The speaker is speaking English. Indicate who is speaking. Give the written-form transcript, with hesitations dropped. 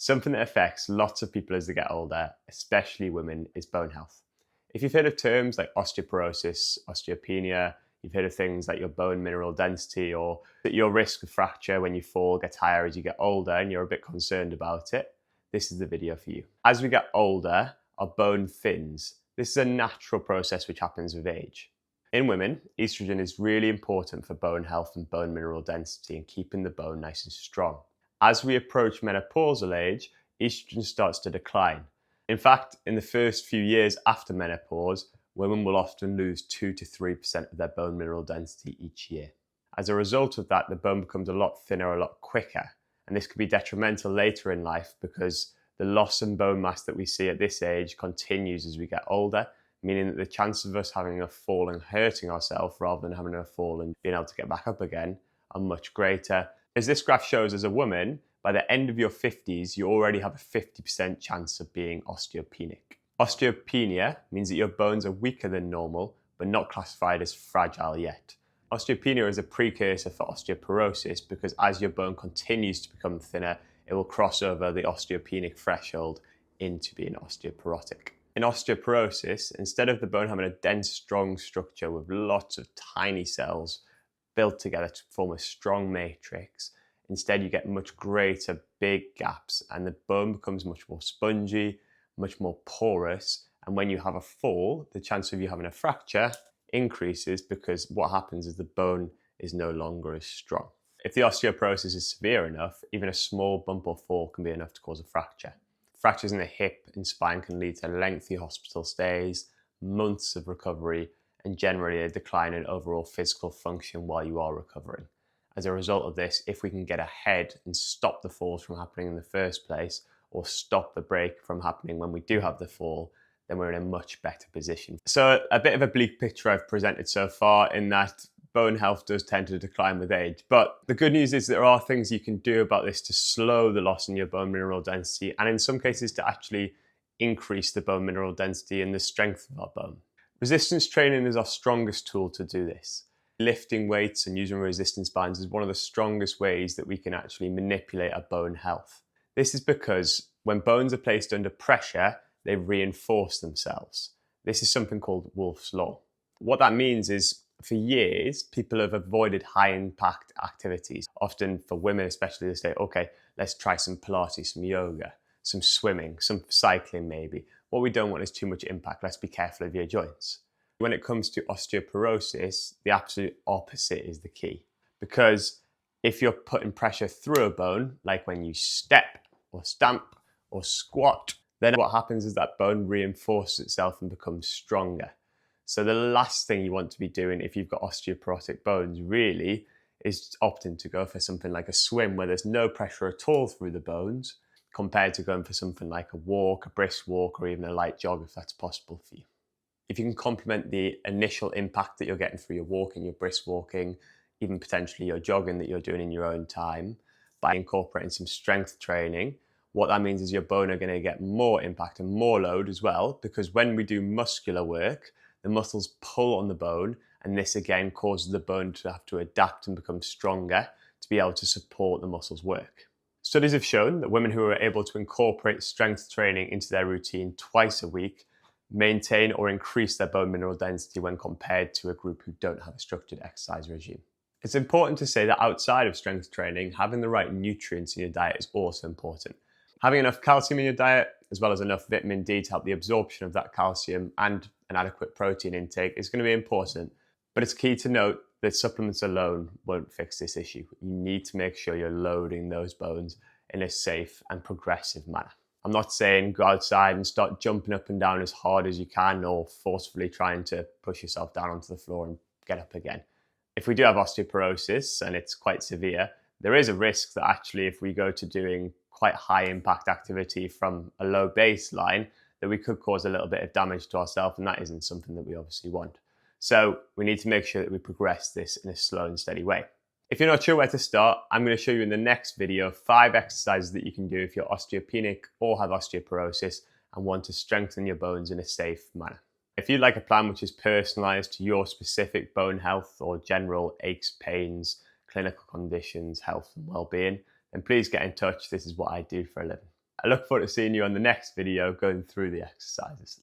Speaker 1: Something that affects lots of people as they get older, especially women, is bone health. If you've heard of terms like osteoporosis, osteopenia, you've heard of things like your bone mineral density, or that your risk of fracture when you fall gets higher as you get older and you're a bit concerned about it, this is the video for you. As we get older, our bone thins. This is a natural process which happens with age. In women, estrogen is really important for bone health and bone mineral density and keeping the bone nice and strong. As we approach menopausal age, estrogen starts to decline. In fact, in the first few years after menopause, women will often lose 2 to 3% of their bone mineral density each year. As a result of that, the bone becomes a lot thinner a lot quicker, and this could be detrimental later in life because the loss in bone mass that we see at this age continues as we get older, meaning that the chance of us having a fall and hurting ourselves rather than having a fall and being able to get back up again are much greater. As this graph shows, as a woman, by the end of your 50s, you already have a 50% chance of being osteopenic. Osteopenia means that your bones are weaker than normal, but not classified as fragile yet. Osteopenia is a precursor for osteoporosis because as your bone continues to become thinner, it will cross over the osteopenic threshold into being osteoporotic. In osteoporosis, instead of the bone having a dense, strong structure with lots of tiny cells built together to form a strong matrix, instead you get much greater big gaps and the bone becomes much more spongy, much more porous, and when you have a fall, the chance of you having a fracture increases because what happens is the bone is no longer as strong. If the osteoporosis is severe enough, even a small bump or fall can be enough to cause a fracture. Fractures in the hip and spine can lead to lengthy hospital stays, months of recovery, and generally a decline in overall physical function while you are recovering. As a result of this, if we can get ahead and stop the falls from happening in the first place, or stop the break from happening when we do have the fall, then we're in a much better position. So a bit of a bleak picture I've presented so far in that bone health does tend to decline with age. But the good news is there are things you can do about this to slow the loss in your bone mineral density, and in some cases to actually increase the bone mineral density and the strength of our bone. Resistance training is our strongest tool to do this. Lifting weights and using resistance bands is one of the strongest ways that we can actually manipulate our bone health. This is because when bones are placed under pressure, they reinforce themselves. This is something called Wolff's Law. What that means is for years, people have avoided high impact activities. Often for women especially, they say, okay, let's try some Pilates, some yoga, some swimming, some cycling maybe. What we don't want is too much impact. Let's be careful of your joints. When it comes to osteoporosis, the absolute opposite is the key. Because if you're putting pressure through a bone, like when you step or stamp or squat, then what happens is that bone reinforces itself and becomes stronger. So the last thing you want to be doing if you've got osteoporotic bones really is opting to go for something like a swim where there's no pressure at all through the bones, compared to going for something like a walk, a brisk walk, or even a light jog if that's possible for you. If you can complement the initial impact that you're getting through your walking, your brisk walking, even potentially your jogging that you're doing in your own time, by incorporating some strength training, what that means is your bone are going to get more impact and more load as well, because when we do muscular work, the muscles pull on the bone, and this again causes the bone to have to adapt and become stronger to be able to support the muscles' work. Studies have shown that women who are able to incorporate strength training into their routine twice a week maintain or increase their bone mineral density when compared to a group who don't have a structured exercise regime. It's important to say that outside of strength training, having the right nutrients in your diet is also important. Having enough calcium in your diet, as well as enough vitamin D to help the absorption of that calcium and an adequate protein intake is going to be important. But it's key to note that supplements alone won't fix this issue. You need to make sure you're loading those bones in a safe and progressive manner. I'm not saying go outside and start jumping up and down as hard as you can or forcefully trying to push yourself down onto the floor and get up again. If we do have osteoporosis and it's quite severe, there is a risk that actually if we go to doing quite high impact activity from a low baseline, that we could cause a little bit of damage to ourselves, and that isn't something that we obviously want. So we need to make sure that we progress this in a slow and steady way. If you're not sure where to start, I'm going to show you in the next video 5 exercises that you can do if you're osteopenic or have osteoporosis and want to strengthen your bones in a safe manner. If you'd like a plan which is personalized to your specific bone health or general aches, pains, clinical conditions, health and well-being, then please get in touch. This is what I do for a living. I look forward to seeing you on the next video going through the exercises.